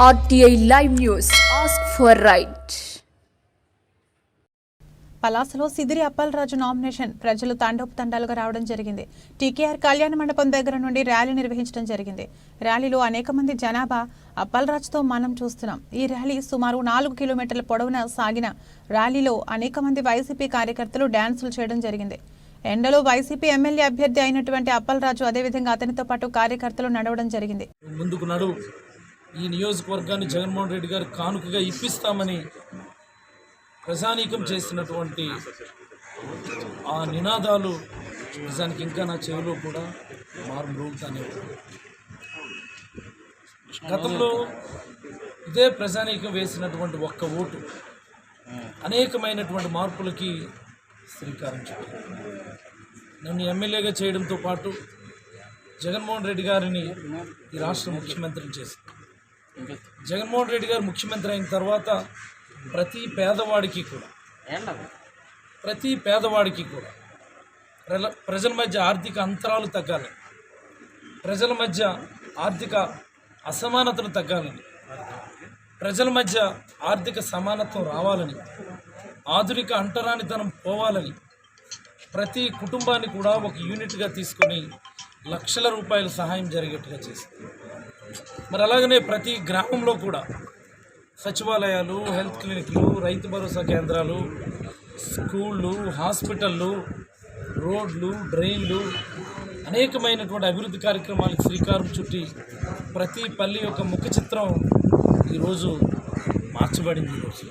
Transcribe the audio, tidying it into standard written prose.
RTI Live News. Ask for right. పలాసలో Sidiri Appalaraju nomination ప్రజలు తండోపతండాలుగా రావడం జరిగింది. టీకేఆర్ కళ్యాణ మండపం దగ్గర నుండి ర్యాలీ నిర్వహించడం జరిగింది. ర్యాలీలో అనేక మంది జనాభా అప్పలరాజుతో మనం చూస్తున్నాం. ఈ ర్యాలీ సుమారు 4 కిలోమీటర్ల పొడవున సాగిన ర్యాలీలో అనేక మంది వైసీపీ కార్యకర్తలు డ్యాన్సులు చేయడం జరిగింది. ఎండలో వైసీపీ ఎమ్మెల్యే అభ్యర్థి అయినటువంటి అప్పలరాజు అదేవిధంగా అతనితో పాటు కార్యకర్తలు నడవడం జరిగింది. ముందుకు నడు, ఈ నియోజకవర్గాన్ని జగన్మోహన్ రెడ్డి గారు కానుకగా ఇప్పిస్తామని ప్రజానీకం చేసినటువంటి ఆ నినాదాలు నిజానికి ఇంకా నా చెవిలో కూడా మారుమ్రోగుతానే. గతంలో ఇదే ప్రజానీకం వేసినటువంటి ఒక్క ఓటు అనేకమైనటువంటి మార్పులకి శ్రీకారం చుట్టింది. నన్ను ఎమ్మెల్యేగా చేయడంతో పాటు జగన్మోహన్ రెడ్డి గారిని ఈ రాష్ట్ర ముఖ్యమంత్రిని చేసింది. జగన్మోహన్ రెడ్డి గారు ముఖ్యమంత్రి అయిన తర్వాత ప్రతి పేదవాడికి కూడా ప్రజల మధ్య ఆర్థిక అంతరాలు తగ్గాలి, ప్రజల మధ్య ఆర్థిక అసమానతలు తగ్గాలని, ప్రజల మధ్య ఆర్థిక సమానత్వం రావాలని, ఆధునిక అంటరానితనం పోవాలని ప్రతి కుటుంబాన్ని కూడా ఒక యూనిట్గా తీసుకొని లక్షల రూపాయల సహాయం జరిగేట్టుగా చేసింది. మరి అలాగనే ప్రతి గ్రామంలో కూడా సచివాలయాలు, హెల్త్ క్లినిక్లు, రైతు భరోసా కేంద్రాలు, స్కూళ్ళు, హాస్పిటళ్ళు, రోడ్లు, డ్రైన్లు, అనేకమైనటువంటి అభివృద్ధి కార్యక్రమాలకు శ్రీకారం చుట్టి ప్రతి పల్లి యొక్క ముఖ చిత్రం ఈరోజు మార్చబడింది. ఈరోజు